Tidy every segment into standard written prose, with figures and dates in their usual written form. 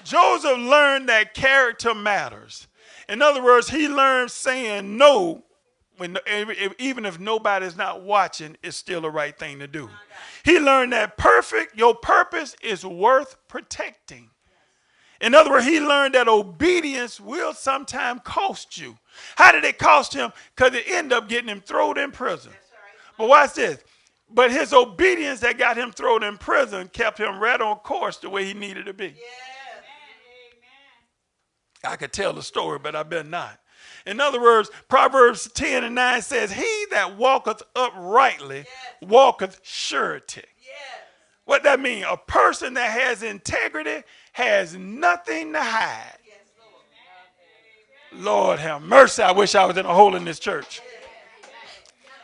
Joseph learned that character matters. In other words, he learned saying no when even if nobody's not watching, it's still the right thing to do. He learned that your purpose is worth protecting. In other words, he learned that obedience will sometimes cost you. How did it cost him? Because it ended up getting him thrown in prison. But watch this. But his obedience that got him thrown in prison kept him right on course the way he needed to be. I could tell the story, but I better not. In other words, Proverbs 10:9 says, he that walketh uprightly walketh surety. What that means? A person that has integrity has nothing to hide. Lord have mercy. I wish I was in a hole in this church.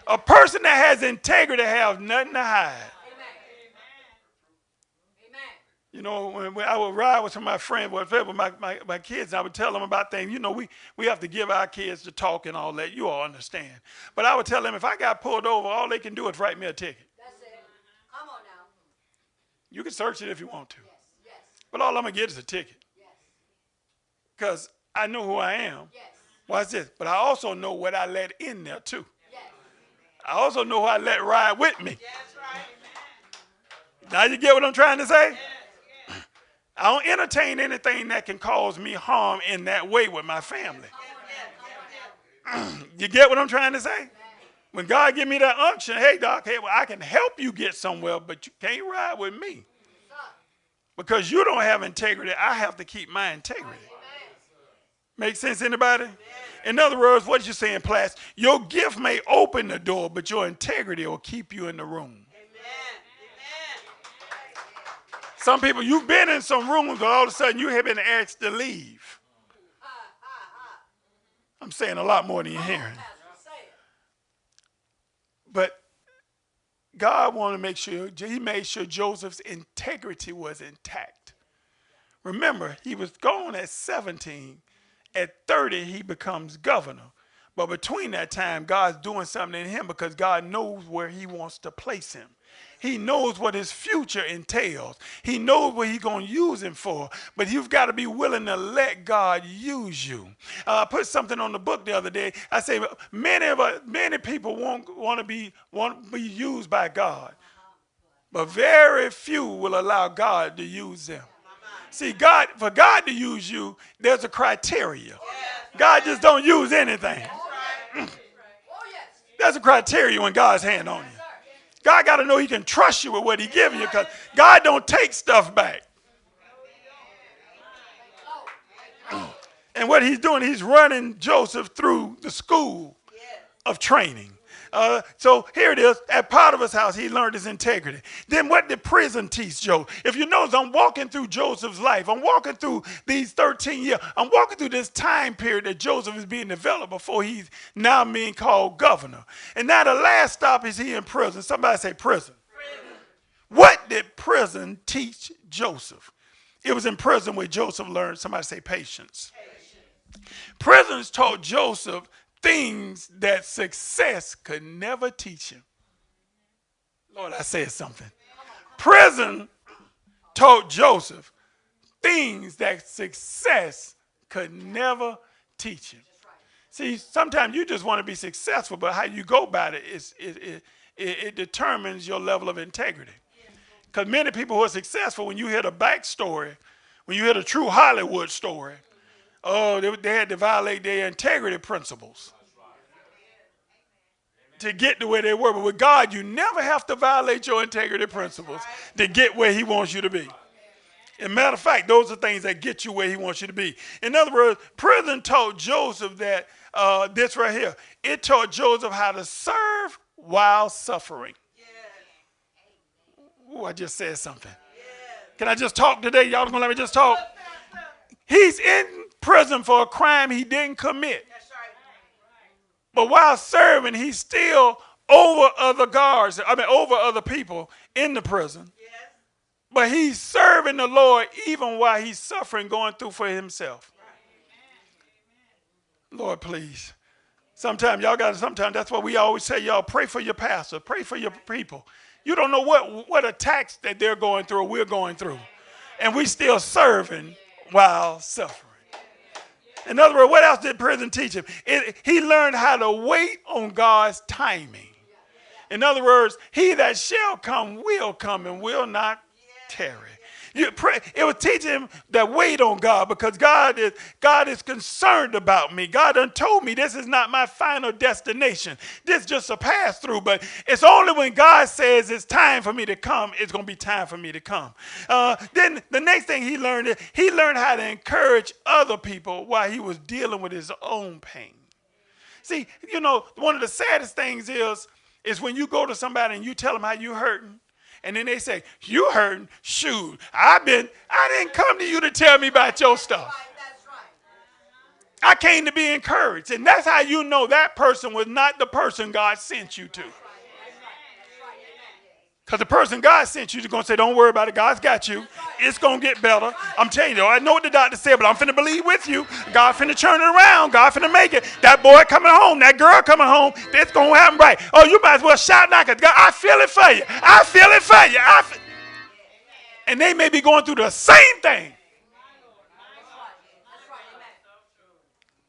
A person that has integrity has nothing to hide. You know, when I would ride with some of my friends, with my kids, I would tell them about things. You know, we have to give our kids the talk and all that. You all understand. But I would tell them if I got pulled over, all they can do is write me a ticket. That's it. Come on now. You can search it if you want to. Yes. But all I'm going to get is a ticket. Because I know who I am. Yes. Watch this. But I also know what I let in there too. Yes. I also know who I let ride with me. Yes, right. Now you get what I'm trying to say? Yes. I don't entertain anything that can cause me harm in that way with my family. You get what I'm trying to say? When God give me that unction, hey, Doc, hey, well, I can help you get somewhere, but you can't ride with me. Because you don't have integrity, I have to keep my integrity. Make sense, anybody? In other words, what you saying, Plas? Your gift may open the door, but your integrity will keep you in the room. Some people, you've been in some rooms, but all of a sudden you have been asked to leave. I'm saying a lot more than you're hearing. But God wanted to make sure, he made sure Joseph's integrity was intact. Remember, he was gone at 17. At 30, he becomes governor. But between that time, God's doing something in him because God knows where he wants to place him. He knows what his future entails. He knows what he's going to use him for. But you've got to be willing to let God use you. I put something on the book the other day. I say many people want to be used by God. But very few will allow God to use them. See, for God to use you, there's a criteria. God just don't use anything. There's a criteria when God's hand on you. God got to know he can trust you with what he gives you because God don't take stuff back. And what he's doing, he's running Joseph through the school of training. So here it is. At Potiphar's house, he learned his integrity. Then what did prison teach Joseph? If you notice, I'm walking through Joseph's life. I'm walking through these 13 years. I'm walking through this time period that Joseph is being developed before he's now being called governor. And now the last stop is he in prison. Somebody say prison. What did prison teach Joseph? It was in prison where Joseph learned, somebody say patience. Prisons taught Joseph things that success could never teach him. Lord, I said something. Prison taught Joseph things that success could never teach him. See, sometimes you just want to be successful, but how you go about it it determines your level of integrity. Because many people who are successful, when you hear the backstory, when you hear the true Hollywood story, oh, they had to violate their integrity principles to get to where they were. But with God, you never have to violate your integrity principles to get where he wants you to be. As a matter of fact, those are things that get you where he wants you to be. In other words, prison taught Joseph that, this right here, it taught Joseph how to serve while suffering. Oh, I just said something. Can I just talk today? Y'all gonna let me just talk? He's in prison for a crime he didn't commit. But while serving, he's still over other guards, over other people in the prison. But he's serving the Lord even while he's suffering, going through for himself. Lord, please. Sometimes that's what we always say, y'all, pray for your pastor, pray for your people. You don't know what attacks that they're going through or we're going through. And we still serving while suffering. In other words, what else did prison teach him? He learned how to wait on God's timing. In other words, he that shall come will come and will not tarry. It was teaching him that wait on God, because God is concerned about me. God done told me this is not my final destination. This is just a pass through, but it's only when God says it's time for me to come, it's going to be time for me to come. Then the next thing he learned is he learned how to encourage other people while he was dealing with his own pain. See, one of the saddest things is when you go to somebody and you tell them how you hurting. And then they say, you hurting? Shoot, I didn't come to you to tell me about your stuff. I came to be encouraged. And that's how you know that person was not the person God sent you to. Because the person God sent you is going to say, don't worry about it. God's got you. It's going to get better. I'm telling you, I know what the doctor said, but I'm finna believe with you. God finna turn it around. God finna make it. That boy coming home, that girl coming home, it's going to happen right. Oh, you might as well shout now, because God, I feel it for you. I feel it for you. And they may be going through the same thing.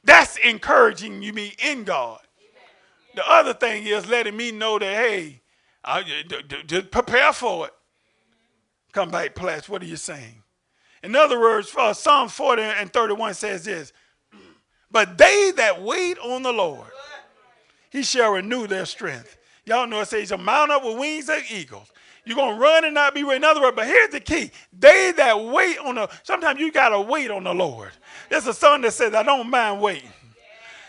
That's encouraging me in God. The other thing is letting me know that, hey, just prepare for it. Come back, Platts. What are you saying? In other words, Psalm 40 and 31 says this: but they that wait on the Lord, he shall renew their strength. Y'all know it says he'll mount up with wings like eagles. You're going to run and not be weary. In other words, but here's the key. They that wait on sometimes you got to wait on the Lord. There's a song that says, I don't mind waiting.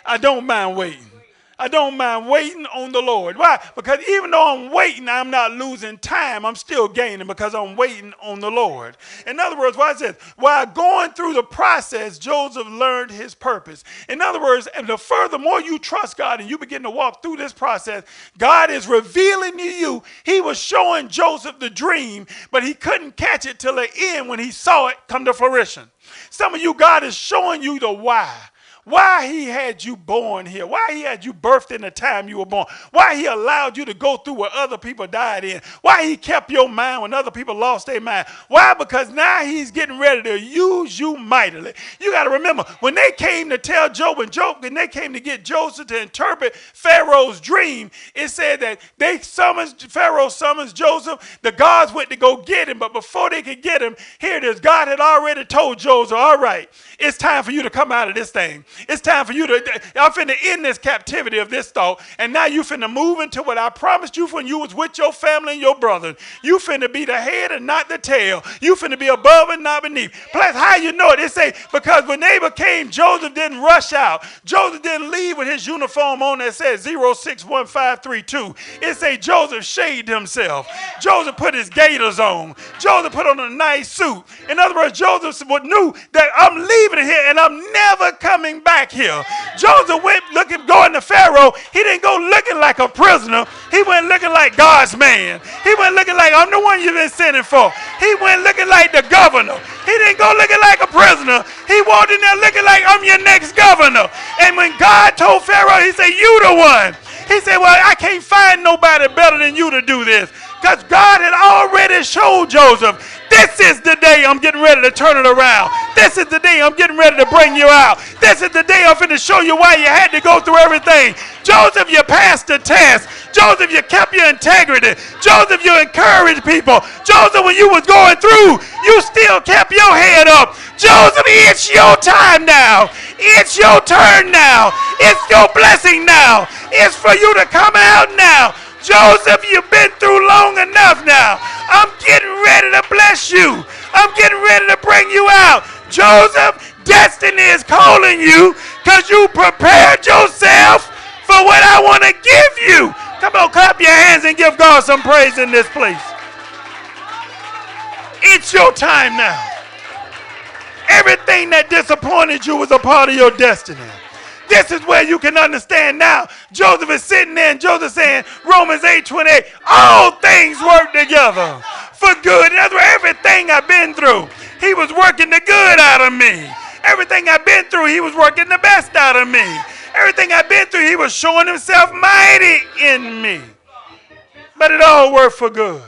I don't mind waiting. I don't mind waiting on the Lord. Why? Because even though I'm waiting, I'm not losing time. I'm still gaining because I'm waiting on the Lord. In other words, what I said, while going through the process, Joseph learned his purpose. In other words, and the furthermore you trust God and you begin to walk through this process, God is revealing to you. He was showing Joseph the dream, but he couldn't catch it till the end when he saw it come to fruition. Some of you, God is showing you the why. Why he had you born here. Why he had you birthed in the time you were born. Why he allowed you to go through what other people died in. Why he kept your mind when other people lost their mind. Why? Because now he's getting ready to use you mightily. You got to remember, when they came to tell Job, when they came to get Joseph to interpret Pharaoh's dream, it said that Pharaoh summons Joseph. The gods went to go get him, but before they could get him, here it is. God had already told Joseph, all right, it's time for you to come out of this thing. It's time for you to, I'm finna end this captivity of this thought, and now you finna move into what I promised you when you was with your family and your brother. You finna be the head and not the tail. You finna be above and not beneath. Plus, how you know it? It say, because when they came, Joseph didn't rush out. Joseph didn't leave with his uniform on that says 061532. It say Joseph shaved himself. Joseph put his gaiters on. Joseph put on a nice suit. In other words, Joseph knew that I'm leaving here and I'm never coming back here. Joseph went going to Pharaoh. He didn't go looking like a prisoner. He went looking like God's man. He went looking like, I'm the one you've been sending for. He went looking like the governor. He didn't go looking like a prisoner. He walked in there looking like, I'm your next governor. And when God told Pharaoh, he said, you the one. He said, well, I can't find nobody better than you to do this. Because God had already showed Joseph, this is the day I'm getting ready to turn it around. This is the day I'm getting ready to bring you out. This is the day I'm going to show you why you had to go through everything. Joseph, you passed the test. Joseph, you kept your integrity. Joseph, you encouraged people. Joseph, when you was going through, you still kept your head up. Joseph, it's your time now. It's your turn now. It's your blessing now. It's for you to come out now. Joseph, you've been through long enough now. I'm getting ready to bless you. I'm getting ready to bring you out. Joseph, destiny is calling you because you prepared yourself for what I want to give you. Come on, clap your hands and give God some praise in this place. It's your time now. Everything that disappointed you was a part of your destiny. This is where you can understand now. Joseph is sitting there and Joseph saying, Romans 8:28, all things work together for good. In other words, everything I've been through, he was working the good out of me. Everything I've been through, he was working the best out of me. Everything I've been through, he was showing himself mighty in me. But it all worked for good.